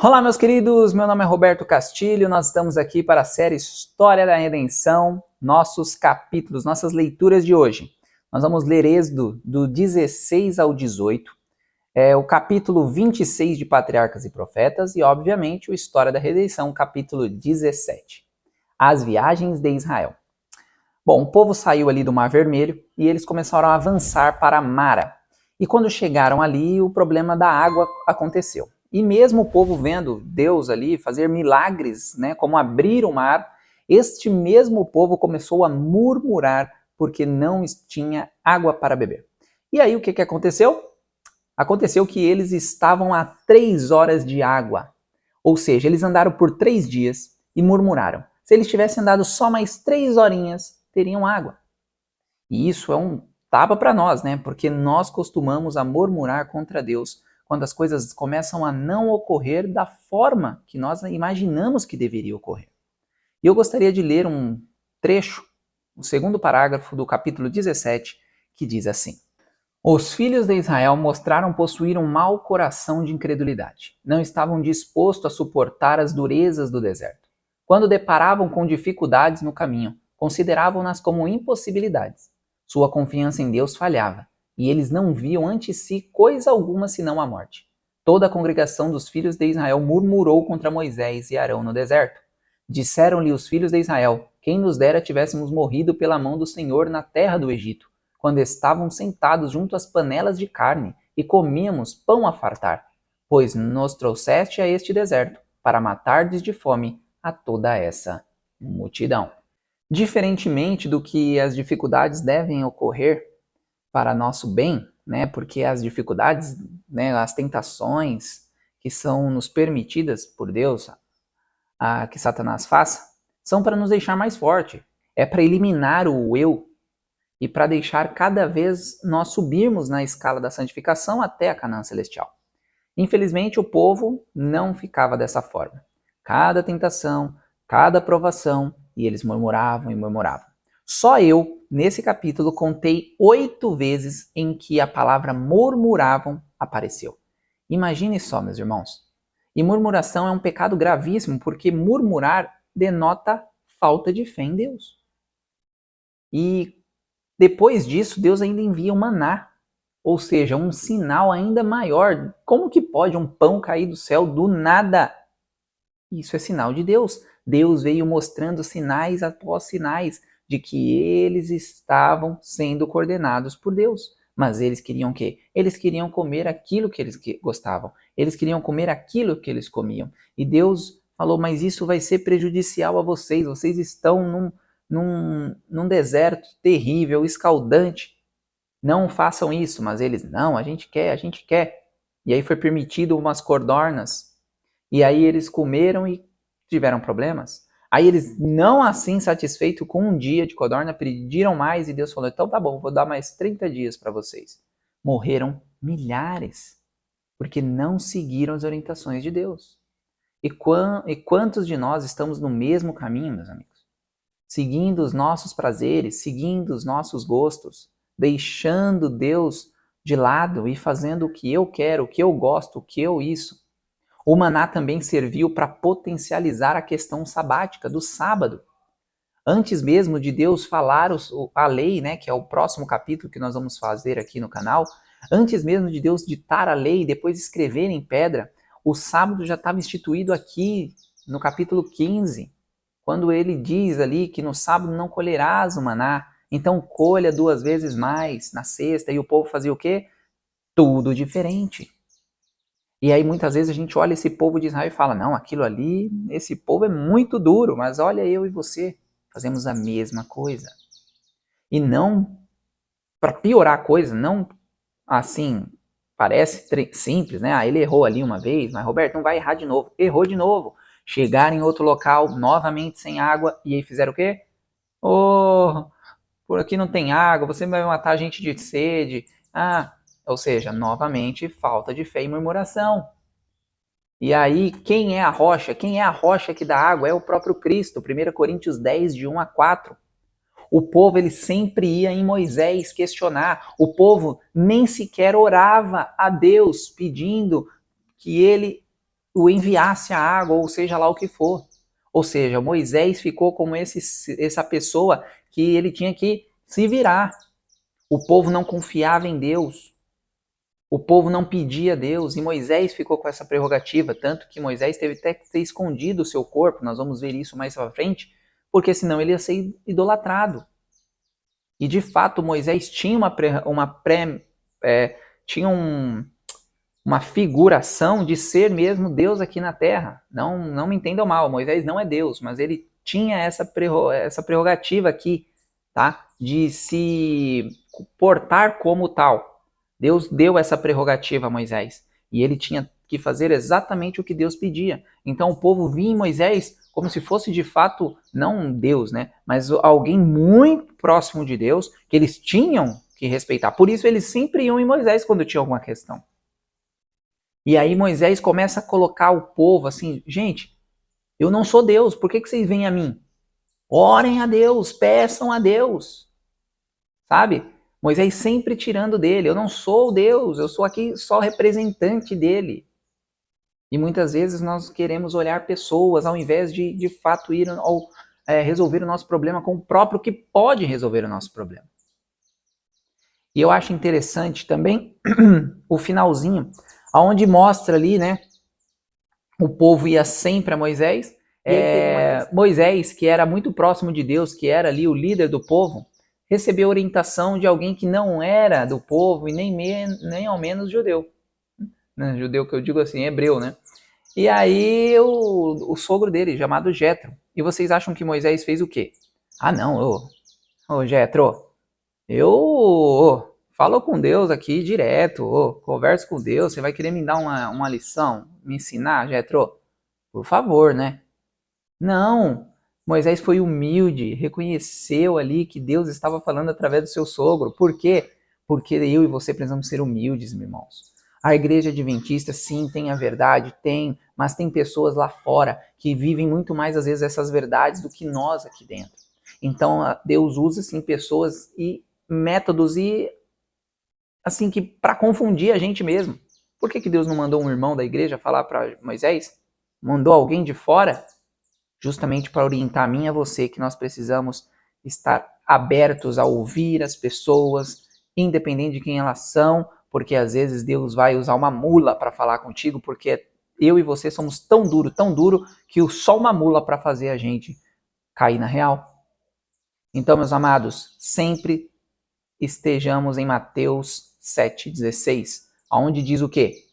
Olá, meus queridos, meu nome é Roberto Castilho, nós estamos aqui para a série História da Redenção, nossos capítulos, nossas leituras de hoje. Nós vamos ler Êxodo do 16 ao 18, o capítulo 26 de Patriarcas e Profetas e, obviamente, o História da Redenção, capítulo 17, As Viagens de Israel. Bom, o povo saiu ali do Mar Vermelho e eles começaram a avançar para Mara. E quando chegaram ali, o problema da água aconteceu. E mesmo o povo vendo Deus ali fazer milagres, né, como abrir o mar, este mesmo povo começou a murmurar porque não tinha água para beber. E aí o que aconteceu? Aconteceu que eles estavam a 3 horas de água. Ou seja, eles andaram por 3 dias e murmuraram. Se eles tivessem andado só mais 3 horinhas, teriam água. E isso é um tapa para nós, né? Porque nós costumamos a murmurar contra Deus quando as coisas começam a não ocorrer da forma que nós imaginamos que deveria ocorrer. E eu gostaria de ler um trecho, o segundo parágrafo do capítulo 17, que diz assim: Os filhos de Israel mostraram possuir um mau coração de incredulidade. Não estavam dispostos a suportar as durezas do deserto. Quando deparavam com dificuldades no caminho, consideravam-nas como impossibilidades. Sua confiança em Deus falhava, e eles não viam ante si coisa alguma senão a morte. Toda a congregação dos filhos de Israel murmurou contra Moisés e Arão no deserto. Disseram-lhe os filhos de Israel: Quem nos dera tivéssemos morrido pela mão do Senhor na terra do Egito, quando estavam sentados junto às panelas de carne e comíamos pão a fartar, pois nos trouxeste a este deserto para matardes de fome a toda essa multidão. Diferentemente do que as dificuldades devem ocorrer para nosso bem, né? Porque as dificuldades, né, as tentações que são nos permitidas por Deus, que Satanás faça, são para nos deixar mais forte. É para eliminar o eu e para deixar cada vez nós subirmos na escala da santificação até a Canaã celestial. Infelizmente, o povo não ficava dessa forma. Cada tentação, cada provação, e eles murmuravam e murmuravam. Só eu, nesse capítulo, contei 8 vezes em que a palavra murmuravam apareceu. Imagine só, meus irmãos. E murmuração é um pecado gravíssimo, porque murmurar denota falta de fé em Deus. E depois disso, Deus ainda envia o maná, ou seja, um sinal ainda maior. Como que pode um pão cair do céu do nada? Isso é sinal de Deus. Deus veio mostrando sinais após sinais de que eles estavam sendo coordenados por Deus. Mas eles queriam o quê? Eles queriam comer aquilo que eles gostavam. Eles queriam comer aquilo que eles comiam. E Deus falou, mas isso vai ser prejudicial a vocês. Vocês estão num deserto terrível, escaldante. Não façam isso. Mas eles, não, a gente quer, a gente quer. E aí foi permitido umas codornas. E aí eles comeram e tiveram problemas. Aí eles, não assim satisfeitos com um dia de codorna, pediram mais e Deus falou, então tá bom, vou dar mais 30 dias para vocês. Morreram milhares, porque não seguiram as orientações de Deus. E quantos de nós estamos no mesmo caminho, meus amigos? Seguindo os nossos prazeres, seguindo os nossos gostos, deixando Deus de lado e fazendo o que eu quero, o que eu gosto, o que eu isso. O maná também serviu para potencializar a questão sabática do sábado. Antes mesmo de Deus falar a lei, né, que é o próximo capítulo que nós vamos fazer aqui no canal, antes mesmo de Deus ditar a lei e depois escrever em pedra, o sábado já estava instituído aqui no capítulo 15, quando ele diz ali que no sábado não colherás o maná, então colha 2 vezes mais na sexta, e o povo fazia o quê? Tudo diferente. E aí muitas vezes a gente olha esse povo de Israel e fala, não, aquilo ali, esse povo é muito duro, mas olha eu e você, fazemos a mesma coisa. E não, para piorar a coisa, não assim, parece simples, né? Ah, ele errou ali uma vez, mas Roberto, não vai errar de novo. Errou de novo. Chegaram em outro local, novamente sem água, e aí fizeram o quê? Oh, por aqui não tem água, você vai matar a gente de sede. Ou seja, novamente, falta de fé e murmuração. E aí, quem é a rocha? Quem é a rocha que dá água? É o próprio Cristo. 1 Coríntios 10, de 1 a 4. O povo ele sempre ia em Moisés questionar. O povo nem sequer orava a Deus pedindo que ele o enviasse a água, ou seja lá o que for. Ou seja, Moisés ficou como essa pessoa que ele tinha que se virar. O povo não confiava em Deus. O povo não pedia a Deus e Moisés ficou com essa prerrogativa, tanto que Moisés teve até que ter escondido o seu corpo, nós vamos ver isso mais pra frente, porque senão ele ia ser idolatrado. E de fato Moisés tinha uma figuração de ser mesmo Deus aqui na terra. Não me entendam mal, Moisés não é Deus, mas ele tinha essa prerrogativa aqui, tá? De se portar como tal. Deus deu essa prerrogativa a Moisés. E ele tinha que fazer exatamente o que Deus pedia. Então o povo via em Moisés como se fosse de fato, não Deus, né? Mas alguém muito próximo de Deus, que eles tinham que respeitar. Por isso eles sempre iam em Moisés quando tinha alguma questão. E aí Moisés começa a colocar o povo assim, gente, eu não sou Deus, por que vocês vêm a mim? Orem a Deus, peçam a Deus. Sabe? Moisés sempre tirando dele, eu não sou Deus, eu sou aqui só representante dele. E muitas vezes nós queremos olhar pessoas ao invés de fato ir ao resolver o nosso problema com o próprio que pode resolver o nosso problema. E eu acho interessante também o finalzinho, onde mostra ali, né, o povo ia sempre a Moisés. Moisés, que era muito próximo de Deus, que era ali o líder do povo, recebeu orientação de alguém que não era do povo e nem ao menos judeu. Judeu que eu digo assim, hebreu, né? E aí o sogro dele, chamado Jetro. E vocês acham que Moisés fez o quê? Ah não, ô Jetro, eu falo com Deus aqui direto, converso com Deus, você vai querer me dar uma lição, me ensinar, Jetro? Por favor, né? Não, Moisés foi humilde, reconheceu ali que Deus estava falando através do seu sogro. Por quê? Porque eu e você precisamos ser humildes, meus irmãos. A igreja adventista, sim, tem a verdade, tem, mas tem pessoas lá fora que vivem muito mais, às vezes, essas verdades do que nós aqui dentro. Então, Deus usa, sim, pessoas e métodos e, assim, que para confundir a gente mesmo. Por que Deus não mandou um irmão da igreja falar para Moisés? Mandou alguém de fora? Justamente para orientar a mim e a você que nós precisamos estar abertos a ouvir as pessoas, independente de quem elas são, porque às vezes Deus vai usar uma mula para falar contigo, porque eu e você somos tão duro, que só uma mula para fazer a gente cair na real. Então, meus amados, sempre estejamos em Mateus 7,16, onde diz o quê?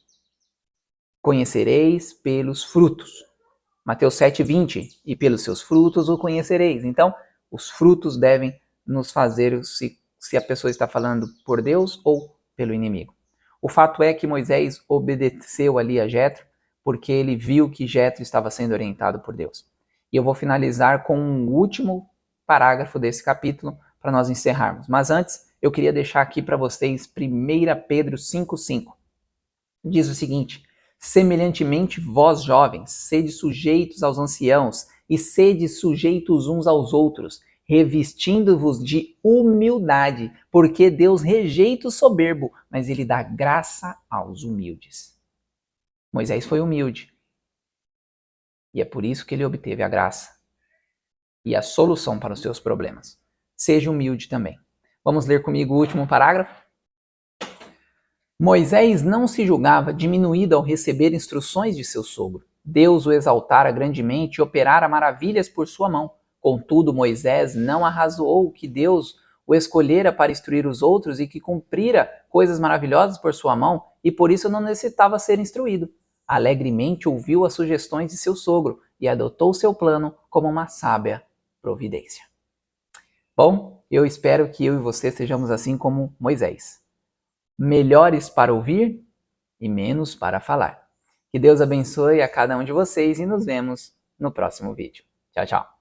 Conhecereis pelos frutos. Mateus 7,20, e pelos seus frutos o conhecereis. Então, os frutos devem nos fazer se a pessoa está falando por Deus ou pelo inimigo. O fato é que Moisés obedeceu ali a Jetro, porque ele viu que Jetro estava sendo orientado por Deus. E eu vou finalizar com um último parágrafo desse capítulo para nós encerrarmos. Mas antes, eu queria deixar aqui para vocês 1 Pedro 5,5. Diz o seguinte: semelhantemente vós jovens, sede sujeitos aos anciãos e sede sujeitos uns aos outros, revestindo-vos de humildade, porque Deus rejeita o soberbo, mas ele dá graça aos humildes. Moisés foi humilde. E é por isso que ele obteve a graça e a solução para os seus problemas. Seja humilde também. Vamos ler comigo o último parágrafo? Moisés não se julgava diminuído ao receber instruções de seu sogro. Deus o exaltara grandemente e operara maravilhas por sua mão. Contudo, Moisés não arrazoou que Deus o escolhera para instruir os outros e que cumprira coisas maravilhosas por sua mão, e por isso não necessitava ser instruído. Alegremente ouviu as sugestões de seu sogro e adotou seu plano como uma sábia providência. Bom, eu espero que eu e você sejamos assim como Moisés. Melhores para ouvir e menos para falar. Que Deus abençoe a cada um de vocês e nos vemos no próximo vídeo. Tchau, tchau.